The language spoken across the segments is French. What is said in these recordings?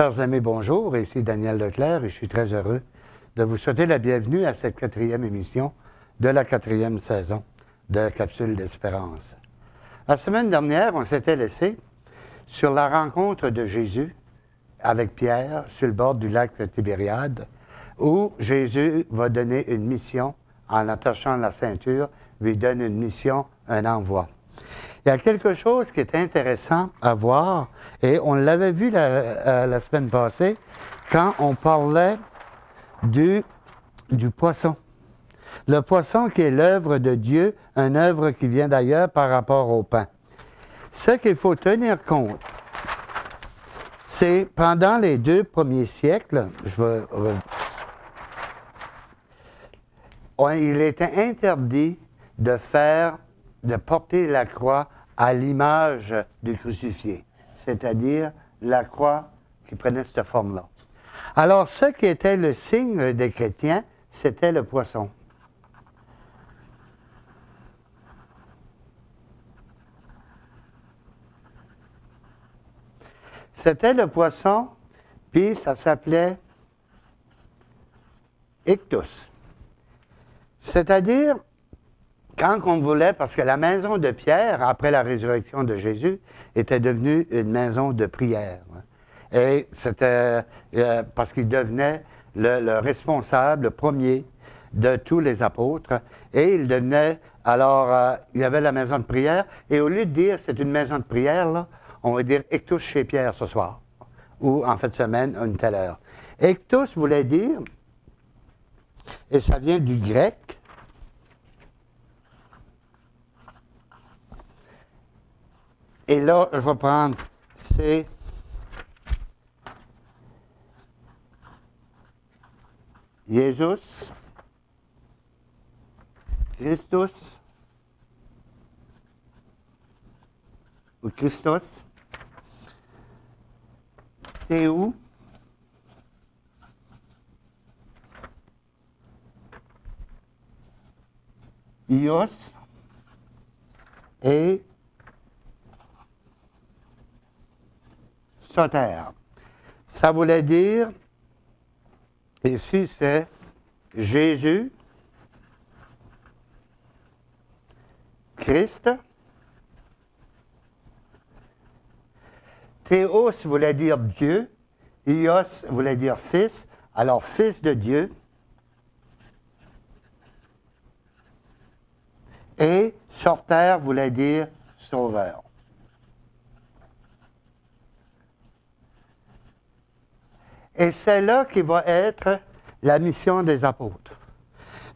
Chers amis, bonjour. Ici Daniel Leclerc et je suis très heureux de vous souhaiter la bienvenue à cette 4e émission de la 4e saison de Capsule d'Espérance. La semaine dernière, on s'était laissé sur la rencontre de Jésus avec Pierre sur le bord du lac Tibériade, où Jésus va donner une mission en attachant la ceinture, lui donne une mission, un envoi. Il y a quelque chose qui est intéressant à voir, et on l'avait vu la semaine passée, quand on parlait du poisson. Le poisson qui est l'œuvre de Dieu, une œuvre qui vient d'ailleurs par rapport au pain. Ce qu'il faut tenir compte, c'est pendant les 2 premiers siècles, il était interdit de porter la croix à l'image du crucifié, c'est-à-dire la croix qui prenait cette forme-là. Alors, ce qui était le signe des chrétiens, c'était le poisson. C'était le poisson, puis ça s'appelait ictus. C'est-à-dire, quand on voulait, parce que la maison de Pierre, après la résurrection de Jésus, était devenue une maison de prière. Et c'était parce qu'il devenait le responsable, le premier de tous les apôtres. Et il devenait, alors, il y avait la maison de prière. Et au lieu de dire c'est une maison de prière, là, on va dire ictus chez Pierre ce soir. Ou en fin de semaine, à une telle heure. Ictus voulait dire, et ça vient du grec, et là, je vais prendre, c'est Jésus, Christus, ou Christos, Théou, Ios, et Soter. Ça voulait dire, ici c'est Jésus, Christ. Théos voulait dire Dieu, Ios voulait dire fils, alors fils de Dieu. Et Soter voulait dire sauveur. Et c'est là qui va être la mission des apôtres.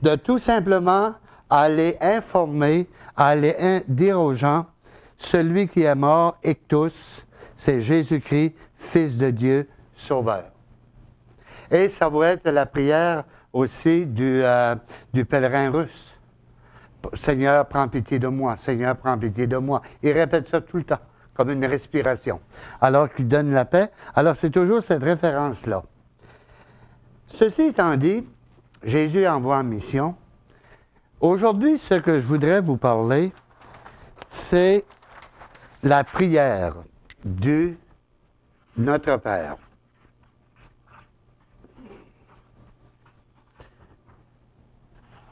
De tout simplement aller informer, aller dire aux gens, celui qui est mort, ictus, c'est Jésus-Christ, Fils de Dieu, Sauveur. Et ça va être la prière aussi du pèlerin russe. Seigneur, prends pitié de moi. Seigneur, prends pitié de moi. Il répète ça tout le temps, comme une respiration. Alors qu'il donne la paix. Alors, c'est toujours cette référence-là. Ceci étant dit, Jésus envoie en mission. Aujourd'hui, ce que je voudrais vous parler, c'est la prière du Notre Père.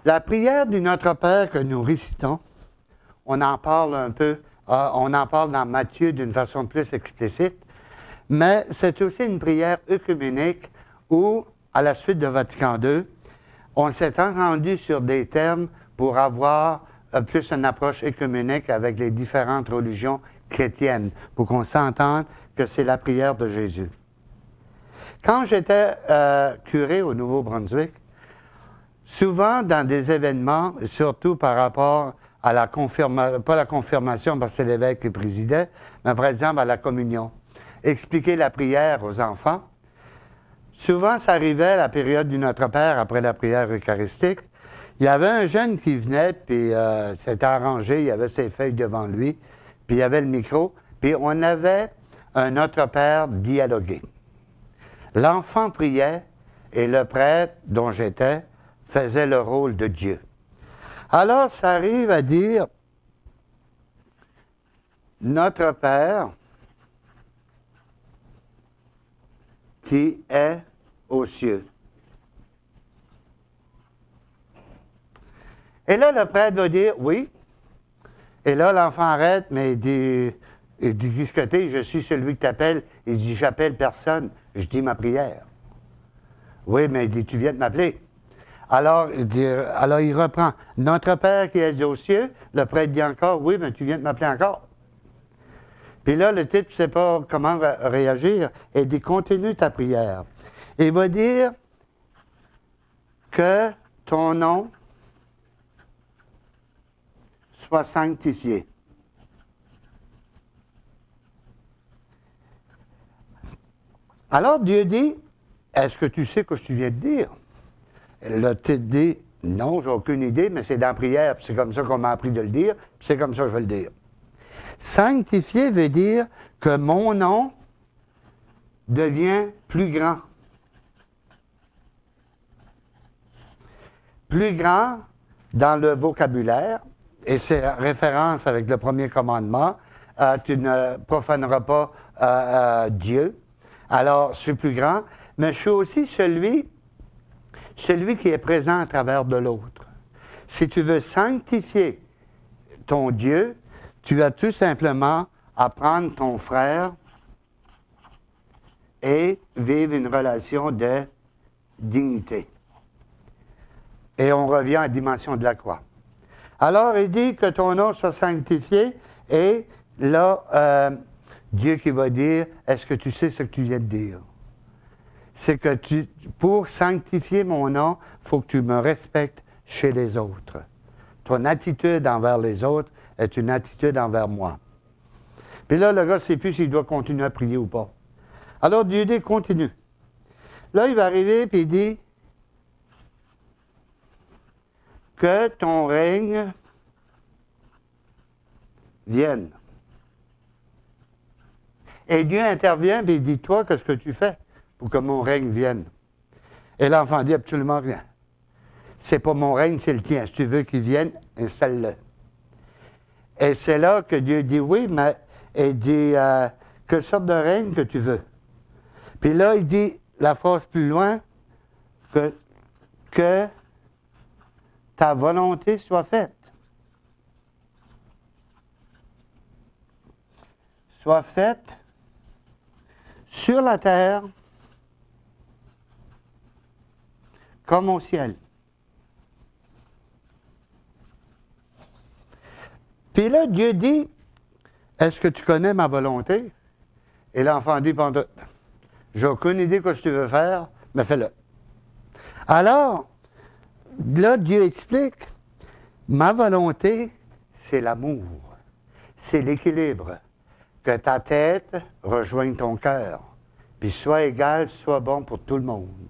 La prière du Notre Père que nous récitons, on en parle un peu, on en parle dans Matthieu d'une façon plus explicite, mais c'est aussi une prière œcuménique où, à la suite de Vatican II, on s'est entendu sur des termes pour avoir plus une approche œcuménique avec les différentes religions chrétiennes, pour qu'on s'entende que c'est la prière de Jésus. Quand j'étais curé au Nouveau-Brunswick, souvent dans des événements, surtout par rapport à la confirmation, pas la confirmation parce que c'est l'évêque qui présidait, mais par exemple à la communion, expliquer la prière aux enfants. Souvent, ça arrivait à la période du Notre Père, après la prière eucharistique. Il y avait un jeune qui venait, puis c'était arrangé, il y avait ses feuilles devant lui, puis il y avait le micro, puis on avait un Notre Père dialogué. L'enfant priait et le prêtre, dont j'étais, faisait le rôle de Dieu. Alors, ça arrive à dire Notre Père qui est aux cieux. Et là, le prêtre va dire, oui. Et là, l'enfant arrête, mais il dit, qu'est-ce que t'es? Je suis celui que t'appelles. Il dit, j'appelle personne, je dis ma prière. Oui, mais il dit, tu viens de m'appeler. Alors, il reprend, notre Père qui est aux cieux. Le prêtre dit encore, oui, mais tu viens de m'appeler encore. Puis là, le type ne sait pas comment réagir. Et il dit, continue ta prière. Et il va dire que ton nom soit sanctifié. Alors Dieu dit, est-ce que tu sais ce que je viens de dire? Le type dit, non, j'ai aucune idée, mais c'est dans la prière, puis c'est comme ça qu'on m'a appris de le dire, puis c'est comme ça que je vais le dire. Sanctifié veut dire que mon nom devient plus grand. Plus grand dans le vocabulaire, et c'est référence avec le premier commandement, tu ne profaneras pas Dieu. Alors, je suis plus grand, mais je suis aussi celui qui est présent à travers de l'autre. Si tu veux sanctifier ton Dieu, tu as tout simplement à prendre ton frère et vivre une relation de dignité. Et on revient à la dimension de la croix. Alors, il dit que ton nom soit sanctifié, et là, Dieu qui va dire, est-ce que tu sais ce que tu viens de dire? C'est que pour sanctifier mon nom, il faut que tu me respectes chez les autres. Ton attitude envers les autres est une attitude envers moi. Puis là, le gars ne sait plus s'il doit continuer à prier ou pas. Alors, Dieu dit, continue. Là, il va arriver, puis il dit, que ton règne vienne. Et Dieu intervient, puis il dit, toi, qu'est-ce que tu fais pour que mon règne vienne? Et l'enfant dit absolument rien. C'est pas mon règne, c'est le tien. Si tu veux qu'il vienne, installe-le. Et c'est là que Dieu dit, oui, mais il dit, quelle sorte de règne que tu veux? Puis là, il dit, la phrase plus loin, que ta volonté soit faite. Soit faite sur la terre comme au ciel. Puis là, Dieu dit, est-ce que tu connais ma volonté? Et l'enfant dit, j'ai aucune idée de ce que tu veux faire, mais fais-le. Alors, là, Dieu explique, ma volonté, c'est l'amour, c'est l'équilibre. Que ta tête rejoigne ton cœur, puis soit égal, soit bon pour tout le monde.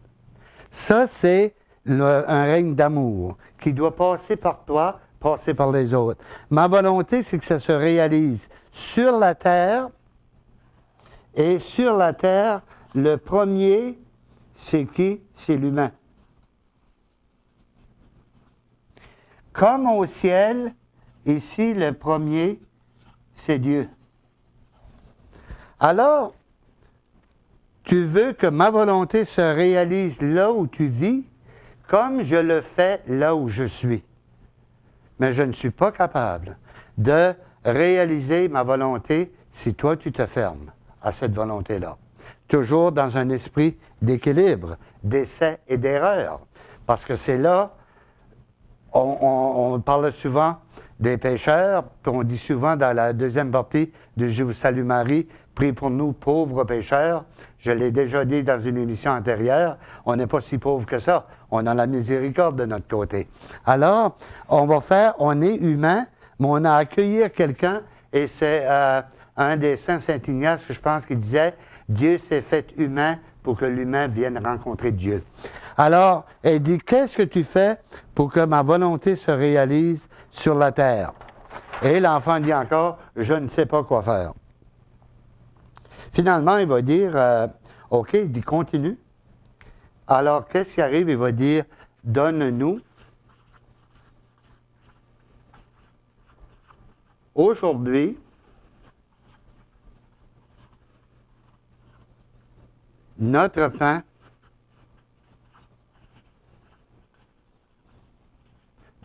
Ça, c'est un règne d'amour qui doit passer par toi, passer par les autres. Ma volonté, c'est que ça se réalise sur la terre, et sur la terre, le premier, c'est qui? C'est l'humain. Comme au ciel, ici, le premier, c'est Dieu. Alors, tu veux que ma volonté se réalise là où tu vis, comme je le fais là où je suis. Mais je ne suis pas capable de réaliser ma volonté si toi, tu te fermes à cette volonté-là. Toujours dans un esprit d'équilibre, d'essai et d'erreur. Parce que c'est là, on parle souvent des pécheurs, puis on dit souvent dans la deuxième partie de Je vous salue Marie, prie pour nous pauvres pécheurs. Je l'ai déjà dit dans une émission antérieure, on n'est pas si pauvres que ça. On a la miséricorde de notre côté. Alors, on est humain, mais on a à accueillir quelqu'un, et c'est un des saints Saint-Ignace, que je pense, qui disait, Dieu s'est fait humain pour que l'humain vienne rencontrer Dieu. Alors, elle dit, qu'est-ce que tu fais pour que ma volonté se réalise sur la terre? Et l'enfant dit encore, je ne sais pas quoi faire. Finalement, il va dire, OK, il dit, continue. Alors, qu'est-ce qui arrive? Il va dire, donne-nous aujourd'hui notre pain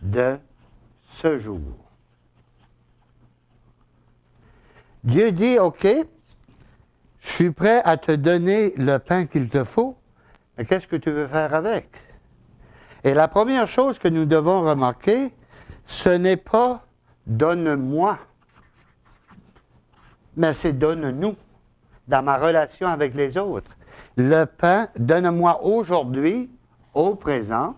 de ce jour. Dieu dit, OK, je suis prêt à te donner le pain qu'il te faut, mais qu'est-ce que tu veux faire avec? Et la première chose que nous devons remarquer, ce n'est pas « donne-moi », mais c'est « donne-nous » dans ma relation avec les autres. Le pain, donne-moi aujourd'hui, au présent,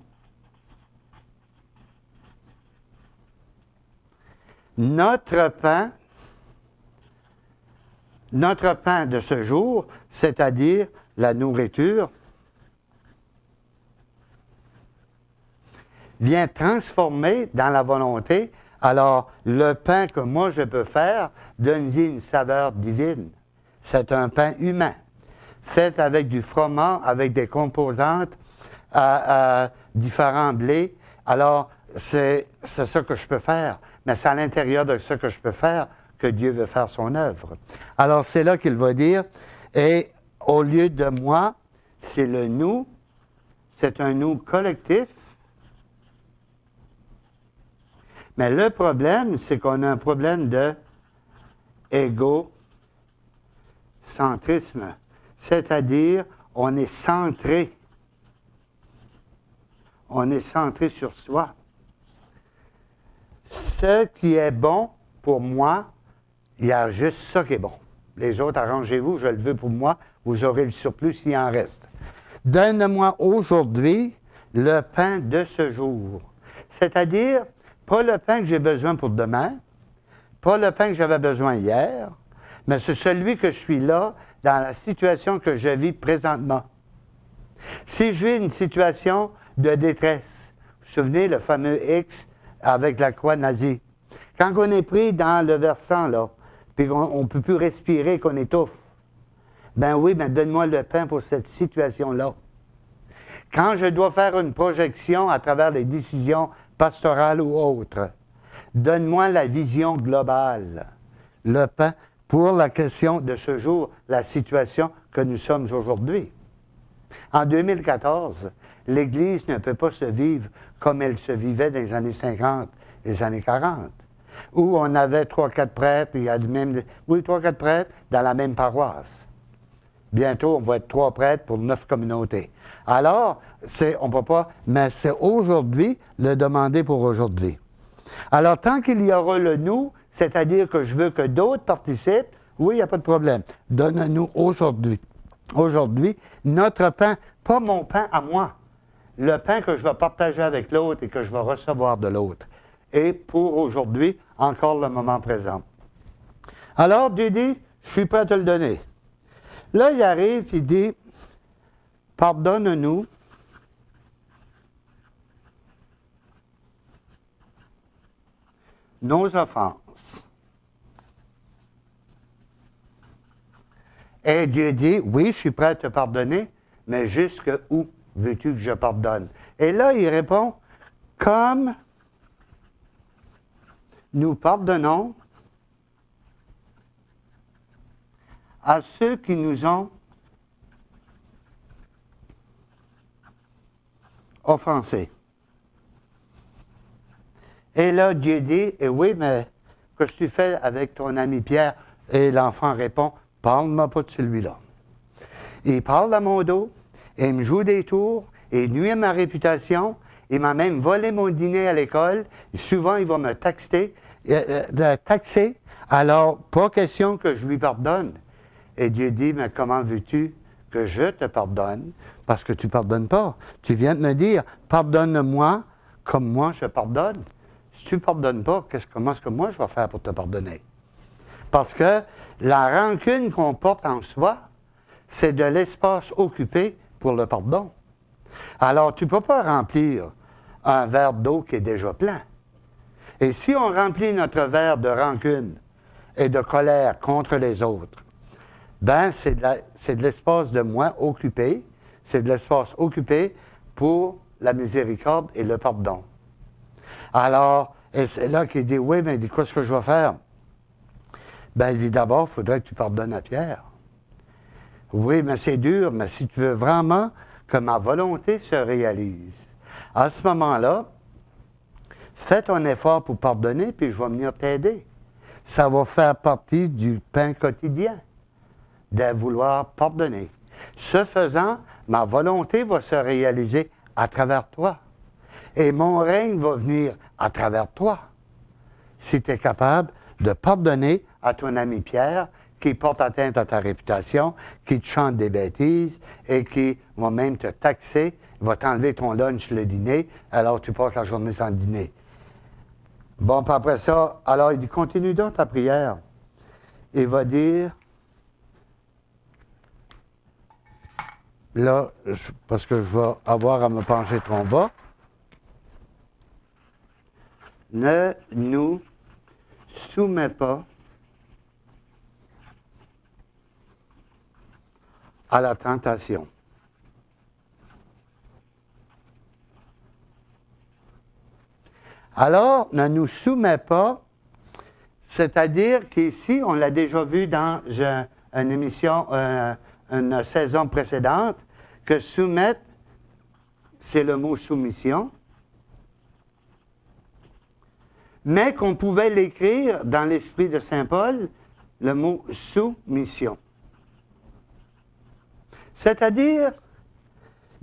notre pain de ce jour, c'est-à-dire la nourriture, vient transformer dans la volonté. Alors, le pain que moi je peux faire donne-y une saveur divine. C'est un pain humain, fait avec du froment, avec des composantes, différents blés. Alors, c'est ça que je peux faire. Mais c'est à l'intérieur de ce que je peux faire que Dieu veut faire son œuvre. Alors, c'est là qu'il va dire, et au lieu de moi, c'est le nous, c'est un nous collectif. Mais le problème, c'est qu'on a un problème de égocentrisme. C'est-à-dire, on est centré. On est centré sur soi. Ce qui est bon pour moi, il y a juste ça qui est bon. Les autres, arrangez-vous, je le veux pour moi, vous aurez le surplus s'il en reste. Donne-moi aujourd'hui le pain de ce jour. C'est-à-dire, pas le pain que j'ai besoin pour demain, pas le pain que j'avais besoin hier, mais c'est celui que je suis là dans la situation que je vis présentement. Si je vis une situation de détresse, vous vous souvenez le fameux X avec la croix nazie, quand on est pris dans le versant, là, puis qu'on ne peut plus respirer, qu'on étouffe, ben oui, mais donne-moi le pain pour cette situation-là. Quand je dois faire une projection à travers les décisions pastorales ou autres, donne-moi la vision globale, le pain pour la question de ce jour, la situation que nous sommes aujourd'hui. En 2014, l'Église ne peut pas se vivre comme elle se vivait dans les années 50, les années 40, où on avait 3-4 prêtres, il y a même, 3-4 prêtres dans la même paroisse. Bientôt, on va être 3 prêtres pour 9 communautés. Alors, on ne peut pas, mais c'est aujourd'hui, le demander pour aujourd'hui. Alors, tant qu'il y aura le nous, c'est-à-dire que je veux que d'autres participent, oui, il n'y a pas de problème. Donne-nous aujourd'hui. Aujourd'hui, notre pain, pas mon pain à moi, le pain que je vais partager avec l'autre et que je vais recevoir de l'autre. Et pour aujourd'hui, encore le moment présent. Alors, Dieu dit, je suis prêt à te le donner. Là, il arrive, il dit, pardonne-nous nos offenses. Et Dieu dit, oui, je suis prêt à te pardonner, mais jusqu'où veux-tu que je pardonne? Et là, il répond, comme nous pardonnons à ceux qui nous ont offensés. Et là, Dieu dit, eh oui, mais qu'est-ce que tu fais avec ton ami Pierre? Et l'enfant répond, parle-moi pas de celui-là. Il parle à mon dos, il me joue des tours, il nuit à ma réputation, il m'a même volé mon dîner à l'école. Souvent, il va me taxer. Alors, pas question que je lui pardonne. Et Dieu dit, mais comment veux-tu que je te pardonne? Parce que tu ne pardonnes pas. Tu viens de me dire, pardonne-moi comme moi je pardonne. Si tu ne pardonnes pas, comment est-ce que moi je vais faire pour te pardonner? Parce que la rancune qu'on porte en soi, c'est de l'espace occupé pour le pardon. Alors, tu ne peux pas remplir un verre d'eau qui est déjà plein. Et si on remplit notre verre de rancune et de colère contre les autres, ben c'est de l'espace de moi occupé, c'est de l'espace occupé pour la miséricorde et le pardon. Alors, et c'est là qu'il dit, oui, mais il dit, qu'est-ce que je vais faire? Ben, il dit, d'abord, il faudrait que tu pardonnes à Pierre. Oui, mais c'est dur, mais si tu veux vraiment que ma volonté se réalise, à ce moment-là, fais ton effort pour pardonner, puis je vais venir t'aider. Ça va faire partie du pain quotidien, de vouloir pardonner. Ce faisant, ma volonté va se réaliser à travers toi. Et mon règne va venir à travers toi. Si tu es capable de pardonner à ton ami Pierre, qui porte atteinte à ta réputation, qui te chante des bêtises et qui va même te taxer, va t'enlever ton lunch le dîner, alors tu passes la journée sans dîner. Bon, puis après ça, alors il dit, continue donc ta prière. Il va dire, là, parce que je vais avoir à me pencher trop bas, ne nous soumets pas à la tentation. Alors, ne nous soumets pas, c'est-à-dire qu'ici, on l'a déjà vu dans une émission, une saison précédente, que soumettre, c'est le mot soumission, mais qu'on pouvait l'écrire dans l'esprit de Saint Paul, le mot soumission. C'est-à-dire,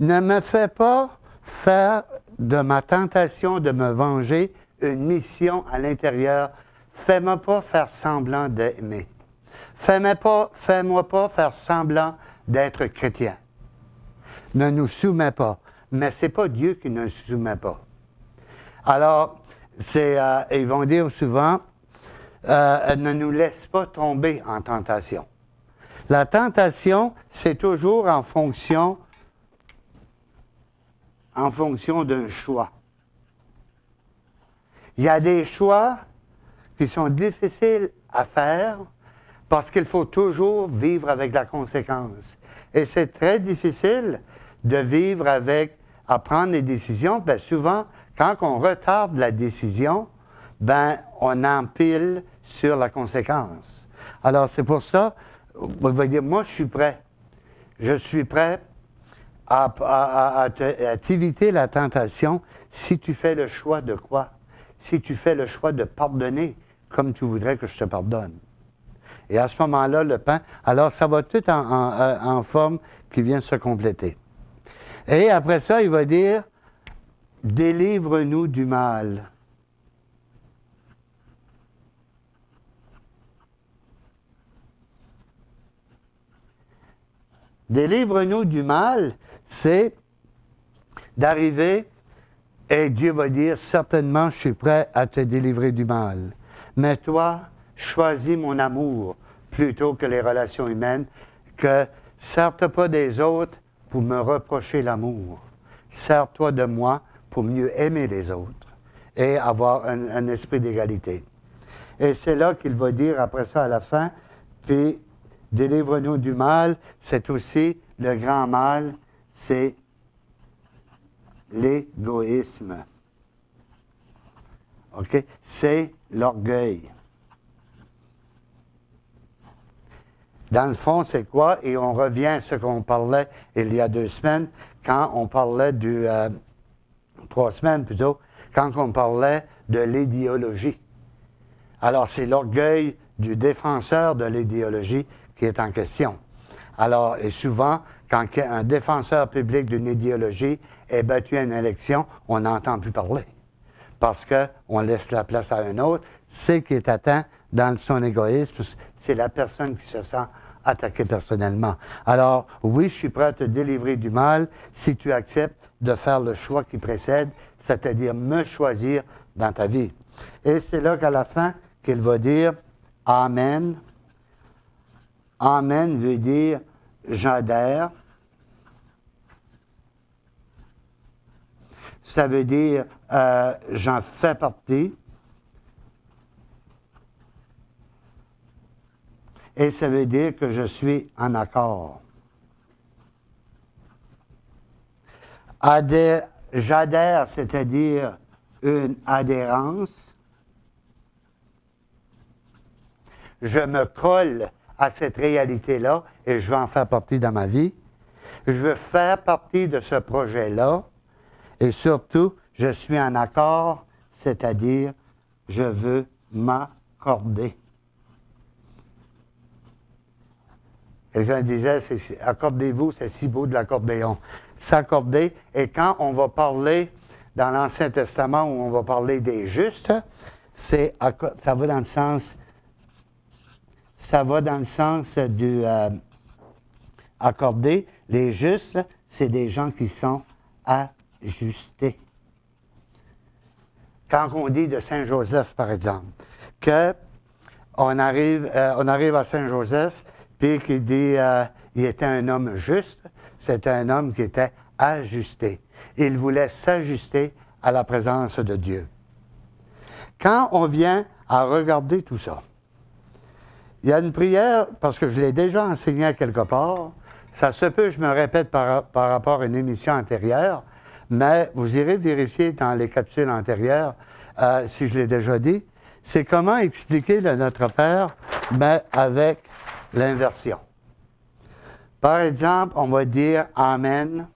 ne me fais pas faire de ma tentation de me venger une mission à l'intérieur. Fais-moi pas faire semblant d'aimer. Fais-moi pas faire semblant d'être chrétien. Ne nous soumets pas. Mais ce n'est pas Dieu qui ne nous soumet pas. Alors, ils vont dire souvent, ne nous laisse pas tomber en tentation. La tentation, c'est toujours en fonction d'un choix. Il y a des choix qui sont difficiles à faire parce qu'il faut toujours vivre avec la conséquence. Et c'est très difficile de vivre à prendre des décisions. Bien, souvent, quand on retarde la décision, ben, on empile sur la conséquence. Alors, c'est pour ça, on va dire, moi, je suis prêt. Je suis prêt à t'éviter la tentation si tu fais le choix de quoi? Si tu fais le choix de pardonner comme tu voudrais que je te pardonne. Et à ce moment-là, le pain, alors ça va tout en forme qui vient se compléter. Et après ça, il va dire, délivre-nous du mal. Délivre-nous du mal, c'est d'arriver et Dieu va dire, certainement, je suis prêt à te délivrer du mal. Mais toi, choisis mon amour plutôt que les relations humaines, que sers-toi pas des autres pour me reprocher l'amour. Sers-toi de moi pour mieux aimer les autres et avoir un esprit d'égalité. Et c'est là qu'il va dire après ça à la fin, puis délivre-nous du mal, c'est aussi le grand mal, c'est l'égoïsme. OK? C'est l'orgueil. Dans le fond, c'est quoi? Et on revient à ce qu'on parlait il y a 2 semaines, quand on parlait 3 semaines plutôt, quand on parlait de l'idéologie. Alors, c'est l'orgueil du défenseur de l'idéologie qui est en question. Alors, et souvent, quand un défenseur public d'une idéologie est battu à une élection, on n'entend plus parler. Parce qu'on laisse la place à un autre. C'est qui est atteint dans son égoïsme, c'est la personne qui se sent attaquée personnellement. Alors, oui, je suis prêt à te délivrer du mal si tu acceptes de faire le choix qui précède, c'est-à-dire me choisir dans ta vie. Et c'est là qu'à la fin, qu'il va dire « Amen ». Amen veut dire « j'adhère ». Ça veut dire « j'en fais partie ». Et ça veut dire que je suis en accord. J'adhère, c'est-à-dire une adhérence. Je me colle à cette réalité-là et je veux en faire partie dans ma vie. Je veux faire partie de ce projet-là et surtout, je suis en accord, c'est-à-dire, je veux m'accorder. Quelqu'un disait, accordez-vous, c'est si beau de l'accordéon. S'accorder, et quand on va parler dans l'Ancien Testament où on va parler des justes, ça va dans le sens du accorder. Les justes, c'est des gens qui sont ajustés. Quand on dit de Saint Joseph, par exemple, qu'on arrive à Saint Joseph, puis qu'il dit il était un homme juste, c'était un homme qui était ajusté. Il voulait s'ajuster à la présence de Dieu. Quand on vient à regarder tout ça, il y a une prière, parce que je l'ai déjà enseigné à quelque part, ça se peut, je me répète par rapport à une émission antérieure, mais vous irez vérifier dans les capsules antérieures si je l'ai déjà dit, c'est comment expliquer le Notre Père, mais avec l'inversion. Par exemple, on va dire « Amen »,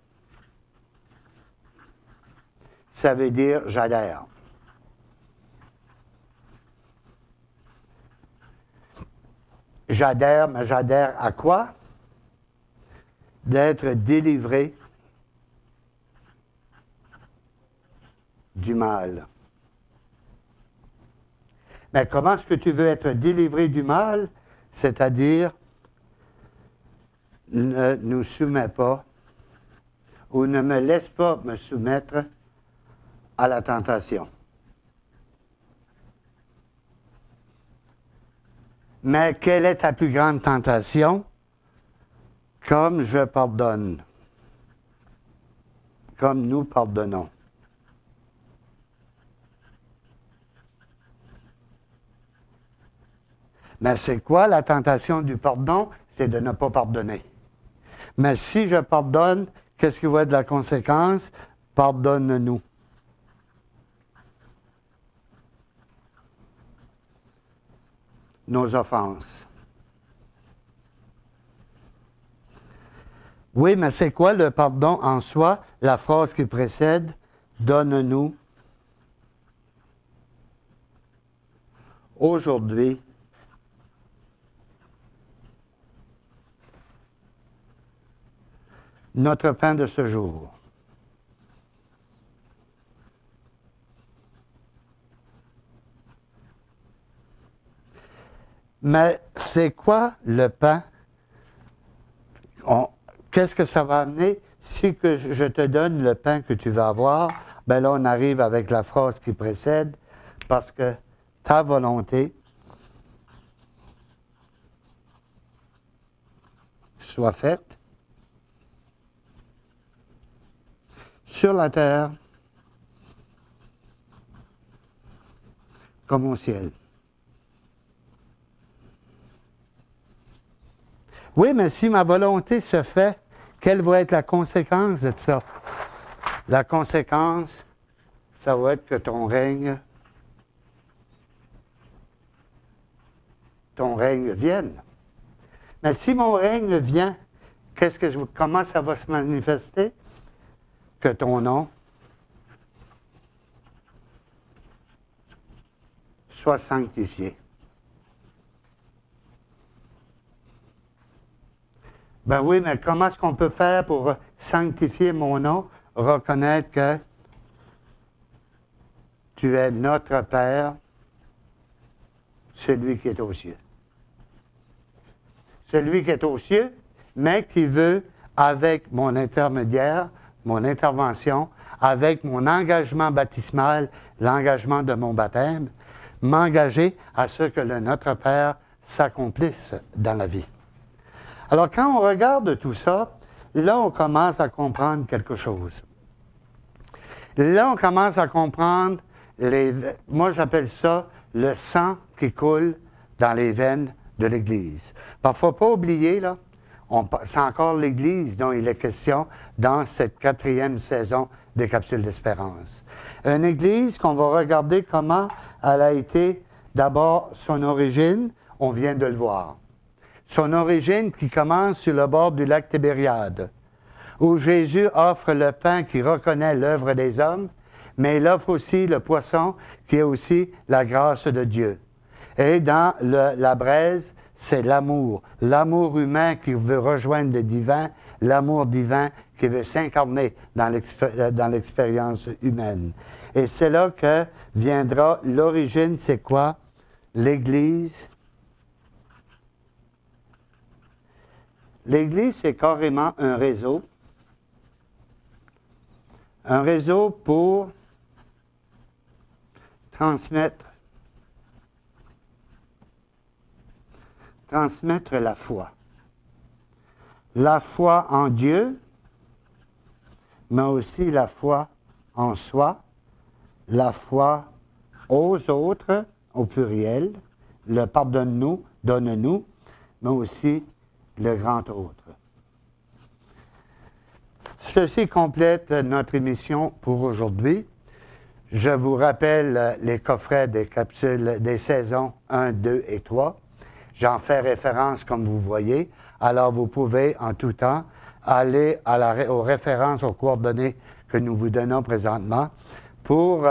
ça veut dire « j'adhère ». J'adhère, mais j'adhère à quoi? D'être délivré du mal. Mais comment est-ce que tu veux être délivré du mal? C'est-à-dire, ne nous soumets pas ou ne me laisse pas me soumettre à la tentation. Mais quelle est ta plus grande tentation? Comme je pardonne. Comme nous pardonnons. Mais c'est quoi la tentation du pardon? C'est de ne pas pardonner. Mais si je pardonne, qu'est-ce qui va être la conséquence? Pardonne-nous. Nos offenses. Oui, mais c'est quoi le pardon en soi? La phrase qui précède, donne-nous aujourd'hui notre pain de ce jour. Mais c'est quoi le pain? Qu'est-ce que ça va amener? Si que je te donne le pain que tu vas avoir, bien là, on arrive avec la phrase qui précède, parce que ta volonté soit faite sur la terre comme au ciel. Oui, mais si ma volonté se fait, quelle va être la conséquence de ça? La conséquence, ça va être que ton règne vienne. Mais si mon règne vient, comment ça va se manifester? Que ton nom soit sanctifié. Ben oui, mais comment est-ce qu'on peut faire pour sanctifier mon nom? Reconnaître que tu es notre Père, celui qui est aux cieux. Celui qui est aux cieux, mais qui veut, avec mon intermédiaire, mon intervention, avec mon engagement baptismal, l'engagement de mon baptême, m'engager à ce que le Notre Père s'accomplisse dans la vie. Alors, quand on regarde tout ça, là, on commence à comprendre quelque chose. Là, on commence à comprendre, moi j'appelle ça le sang qui coule dans les veines de l'Église. Il ne faut pas oublier, là, c'est encore l'Église dont il est question dans cette 4e saison des Capsules d'Espérance. Une Église qu'on va regarder comment elle a été, d'abord, son origine, on vient de le voir. Son origine qui commence sur le bord du lac Tibériade, où Jésus offre le pain qui reconnaît l'œuvre des hommes, mais il offre aussi le poisson qui est aussi la grâce de Dieu. Et dans la braise, c'est l'amour. L'amour humain qui veut rejoindre le divin, l'amour divin qui veut s'incarner dans l'expérience humaine. Et c'est là que viendra l'origine, c'est quoi? L'Église. L'Église, c'est carrément un réseau. Un réseau pour transmettre la foi. La foi en Dieu, mais aussi la foi en soi, la foi aux autres, au pluriel, le pardonne-nous, donne-nous, mais aussi le grand autre. Ceci complète notre émission pour aujourd'hui. Je vous rappelle les coffrets des capsules des saisons 1, 2 et 3. J'en fais référence comme vous voyez. Alors vous pouvez en tout temps aller aux références, aux coordonnées que nous vous donnons présentement pour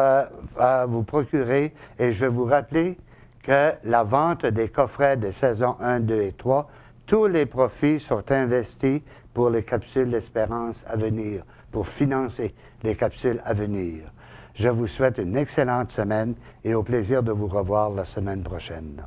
vous procurer. Et je vais vous rappeler que la vente des coffrets des saisons 1, 2 et 3, tous les profits sont investis pour les capsules d'espérance à venir, pour financer les capsules à venir. Je vous souhaite une excellente semaine et au plaisir de vous revoir la semaine prochaine.